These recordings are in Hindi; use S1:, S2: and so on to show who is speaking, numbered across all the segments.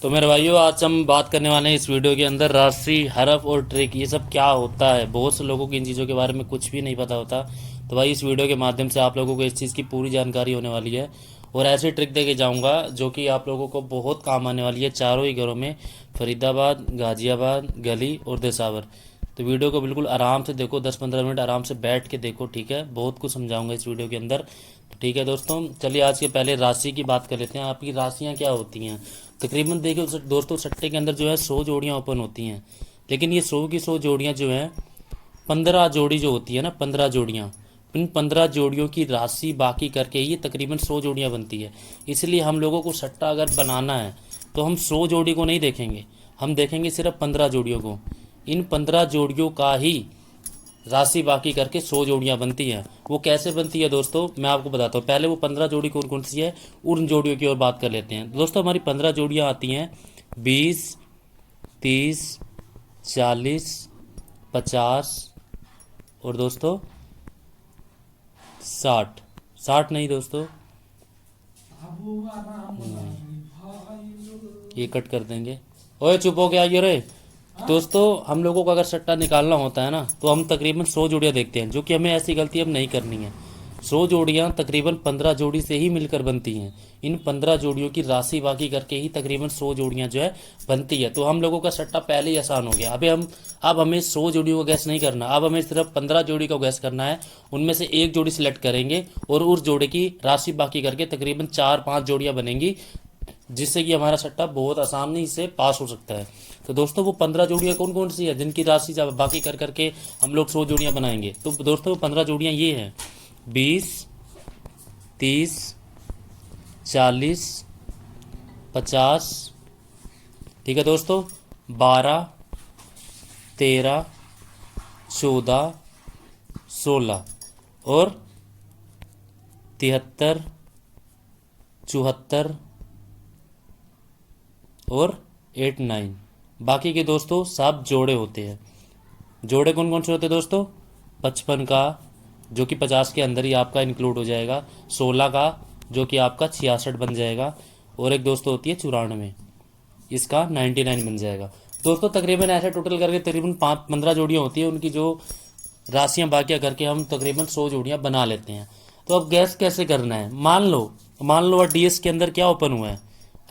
S1: तो मेरे भाइयों, आज हम बात करने वाले हैं इस वीडियो के अंदर राशि, हरफ और ट्रिक, ये सब क्या होता है। बहुत से लोगों को इन चीज़ों के बारे में कुछ भी नहीं पता होता। तो भाई, इस वीडियो के माध्यम से आप लोगों को इस चीज़ की पूरी जानकारी होने वाली है और ऐसी ट्रिक दे के जाऊँगा जो कि आप लोगों को बहुत काम आने वाली है चारों ही घरों में, फरीदाबाद, गाजियाबाद, गली और देसावर। तो वीडियो को बिल्कुल आराम से देखो, 10-15 मिनट आराम से बैठ के देखो, ठीक है। बहुत कुछ समझाऊंगा इस वीडियो के अंदर। तो ठीक है दोस्तों, चलिए आज के पहले राशि की बात कर लेते हैं। आपकी राशियाँ क्या होती हैं। तकरीबन देखिए दोस्तों, सट्टे के अंदर जो है 100 जोड़ियाँ ओपन होती हैं, लेकिन ये 100 की 100 जोड़ियाँ जो हैं 15 जोड़ी जो होती है ना, 15 जोड़ियाँ, इन 15 जोड़ियों की राशि बाकी करके ये तकरीबन 100 जोड़ियाँ बनती है। इसलिए हम लोगों को सट्टा अगर बनाना है तो हम 100 जोड़ी को नहीं देखेंगे, हम देखेंगे सिर्फ 15 जोड़ियों को। इन 15 जोड़ियों का ही राशि बाकी करके 100 जोड़ियाँ बनती हैं। वो कैसे बनती है दोस्तों, मैं आपको बताता हूँ। पहले वो 15 जोड़ी कौन कौन सी है, उन जोड़ियों की ओर बात कर लेते हैं। दोस्तों, हमारी 15 जोड़ियाँ आती हैं 20, 30, 40, 50 और दोस्तों 60। 60 नहीं दोस्तों, ये कट कर देंगे। ओए चुप हो के आइए रे। दोस्तों, हम लोगों को अगर सट्टा निकालना होता है ना, तो हम तकरीबन 100 जोड़ियाँ देखते हैं, जो कि हमें ऐसी गलती अब नहीं करनी है। 100 जोड़ियाँ तकरीबन 15 जोड़ी से ही मिलकर बनती हैं। इन 15 जोड़ियों की राशि बाकी करके ही तकरीबन 100 जोड़ियाँ जो है बनती है। तो हम लोगों का सट्टा पहले ही आसान हो गया। अब हमें 100 जोड़ियों को गैस नहीं करना, अब हमें सिर्फ 15 जोड़ी का गैस करना है। उनमें से एक जोड़ी सिलेक्ट करेंगे और उस जोड़े की राशि बाकी करके तकरीबन 4-5 जोड़ियाँ बनेंगी, जिससे कि हमारा सट्टा बहुत आसानी से पास हो सकता है। तो दोस्तों, वो 15 जोड़ियाँ कौन कौन सी है जिनकी राशि जब बाकी कर करके हम लोग 100 जोड़ियाँ बनाएंगे। तो दोस्तों, 15 जोड़ियाँ ये हैं 20, 30, 40, 50, ठीक है दोस्तों, 12, 13, 14, 16 और 73, 74 और 8, 9। बाकी के दोस्तों सब जोड़े होते हैं। जोड़े कौन कौन से होते हैं दोस्तों, 55 का, जो कि 50 के अंदर ही आपका इंक्लूड हो जाएगा, 16 का, जो कि आपका 66 बन जाएगा, और एक दोस्तों होती है 94, इसका 99 बन जाएगा। दोस्तों, तकरीबन ऐसे टोटल करके तकरीबन 15 जोड़ियाँ होती है, उनकी जो राशियाँ बाकियाँ करके हम तकरीबन 100 जोड़ियाँ बना लेते हैं। तो अब गैस कैसे करना है। मान लो RDS के अंदर क्या ओपन हुआ है,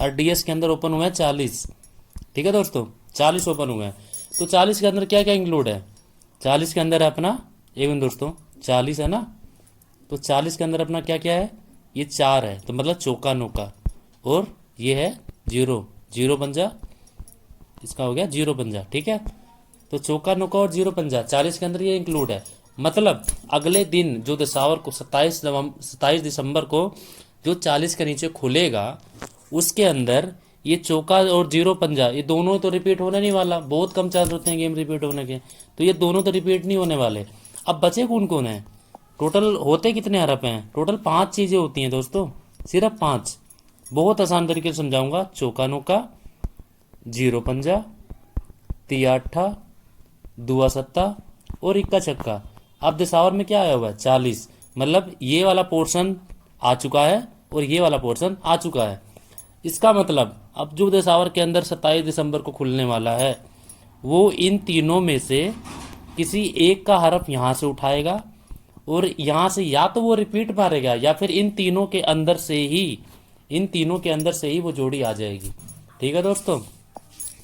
S1: RDS के अंदर ओपन हुआ है 40, ठीक है दोस्तों, 40 ओपन हुआ है। तो 40 के अंदर क्या क्या इंक्लूड है, 40 के अंदर है अपना, एक मिनट दोस्तों, 40 है ना, तो 40 के अंदर अपना क्या क्या है, ये 4 है, तो मतलब चौका नौका, और ये है 0, 0 पंजा, इसका हो गया 0 पंजा, ठीक है। तो चौका नौका और 0 पंजा 40 के अंदर ये इंक्लूड है। मतलब अगले दिन जो दिसंबर को 27 दिसंबर को जो 40 के नीचे खुलेगा, उसके अंदर ये चौका और 0 पंजा, ये दोनों तो रिपीट होने नहीं वाला। बहुत कम चांस होते हैं गेम रिपीट होने के, तो ये दोनों तो रिपीट नहीं होने वाले। अब बचे कौन कौन है, टोटल होते कितने हरफ हैं, टोटल 5 चीज़ें होती हैं दोस्तों, सिर्फ 5। बहुत आसान तरीके से समझाऊंगा। चौका नौका, 0 पंजा, तिया अट्ठा, दुआ सत्ता और इक्का छक्का। अब दिसावर में क्या आया हुआ है, 40, मतलब ये वाला पोर्शन आ चुका है और ये वाला पोर्शन आ चुका है। इसका मतलब अब जो दिसावर के अंदर 27 दिसंबर को खुलने वाला है, वो इन तीनों में से किसी एक का हरफ यहाँ से उठाएगा और यहाँ से या तो वो रिपीट मारेगा, या फिर इन तीनों के अंदर से ही वो जोड़ी आ जाएगी, ठीक है दोस्तों।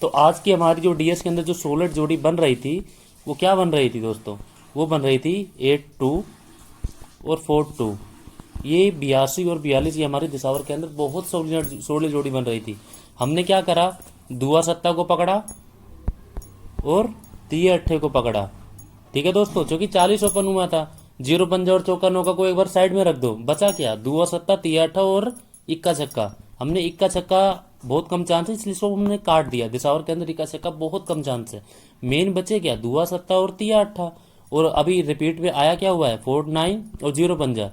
S1: तो आज की हमारी जो DS के अंदर जो 16 जोड़ी बन रही थी, वो क्या बन रही थी दोस्तों, वो बन रही थी 8-2 और 4-2। ये 82 और 42 ये हमारे दिसावर के अंदर बहुत 16 जोड़ी बन रही थी। हमने क्या करा, दुआ सत्ता को पकड़ा और तिया अट्ठे को पकड़ा, ठीक है दोस्तों, जो कि 40 ओपन हुआ था। 0 पंजा और चौका नौका को एक बार साइड में रख दो, बचा क्या, दुआ सत्ता, तिया अट्ठा और इक्का छक्का। हमने इक्का छक्का बहुत कम चांस है, इसलिए इसको हमने काट दिया। दिसावर के अंदर इक्का छक्का बहुत कम चांस है। मेन बचे क्या, दुआ सत्ता और तिया अट्ठा। और अभी रिपीट में आया क्या हुआ है, 4, 9 और 0 पंजा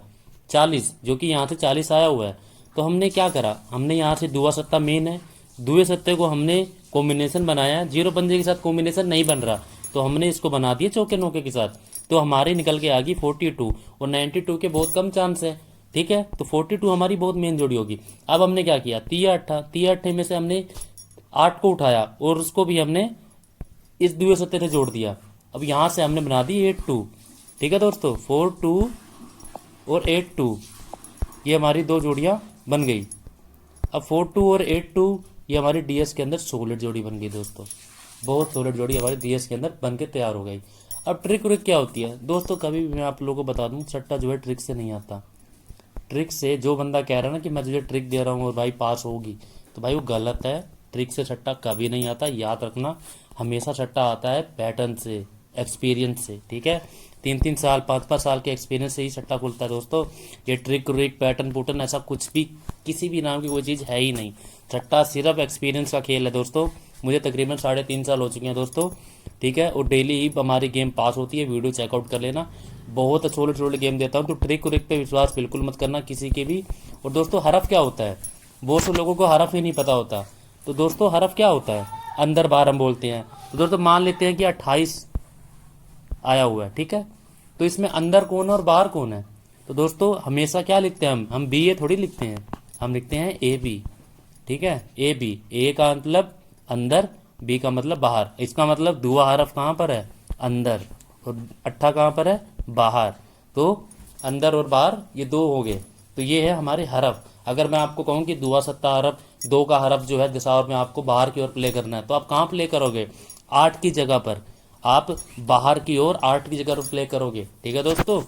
S1: 40, जो कि यहाँ से 40 आया हुआ है। तो हमने क्या करा, हमने यहाँ से दुआ सत्ता मेन है, दुए सत्ते को हमने कॉम्बिनेशन बनाया, 0 पंजे के साथ कॉम्बिनेशन नहीं बन रहा, तो हमने इसको बना दिया चौके नौके के साथ। तो हमारे निकल के आ गई 42 और 92 के बहुत कम चांस है, ठीक है। तो 42 हमारी बहुत मेन जोड़ी होगी। अब हमने क्या किया, तिया अट्ठा में से हमने 8 को उठाया और उसको भी हमने इस दुए सत्ते से जोड़ दिया। अब यहाँ से हमने बना दी 8 2। ठीक है दोस्तों, 4 2 और 8 2, ये हमारी दो जोड़ियाँ बन गई। अब 4 2 और 8 2 ये हमारी डीएस के अंदर सॉलिड जोड़ी बन गई दोस्तों। बहुत सॉलिड जोड़ी हमारी डीएस के अंदर बन के तैयार हो गई। अब ट्रिक व्रिक क्या होती है दोस्तों, कभी भी मैं आप लोगों को बता दूं, सट्टा जो है ट्रिक से नहीं आता। ट्रिक से जो बंदा कह रहा है ना कि मैं तुझे ट्रिक दे रहा हूँ और भाई पास होगी, तो भाई वो गलत है। ट्रिक से सट्टा कभी नहीं आता, याद रखना। हमेशा सट्टा आता है पैटर्न से, एक्सपीरियंस से। ठीक है, 3 साल 5 साल के एक्सपीरियंस से ही सट्टा खुलता है दोस्तों। ये ट्रिक व्रिक पैटर्न पुटर्न ऐसा कुछ भी, किसी भी नाम की कोई चीज़ है ही नहीं। सट्टा सिर्फ एक्सपीरियंस का खेल है दोस्तों। मुझे तकरीबन 3.5 साल हो चुके हैं दोस्तों। ठीक है, और डेली ही हमारी गेम पास होती है, वीडियो चेकआउट कर लेना। बहुत सॉलिड सॉलिड गेम देता हूँ, तो ट्रिक व्रिक पे विश्वास बिल्कुल मत करना किसी के भी। और दोस्तों हरफ क्या होता है, बहुत से लोगों को हरफ ही नहीं पता होता। तो दोस्तों हरफ क्या होता है, अंदर बाहर हम बोलते हैं। तो दोस्तों मान लेते हैं कि 28 आया हुआ है, ठीक है, तो इसमें अंदर कौन है और बाहर कौन है। तो दोस्तों हमेशा क्या लिखते हैं हम बी ए थोड़ी लिखते हैं, हम लिखते हैं ए बी। ठीक है, ए बी, ए का मतलब अंदर, बी का मतलब बाहर। इसका मतलब दुआ हरफ कहाँ पर है, अंदर, और अट्ठा कहाँ पर है, बाहर। तो अंदर और बाहर ये दो हो गए, तो ये है हमारे हरफ। अगर मैं आपको कहूँ कि दुआ सत्ता हरफ, दो का हरफ जो है दिशा में आपको बाहर की ओर प्ले करना है, तो आप कहाँ प्ले करोगे, 8 की जगह पर आप बाहर की ओर 8 की जगह पर प्ले करोगे। ठीक है दोस्तों,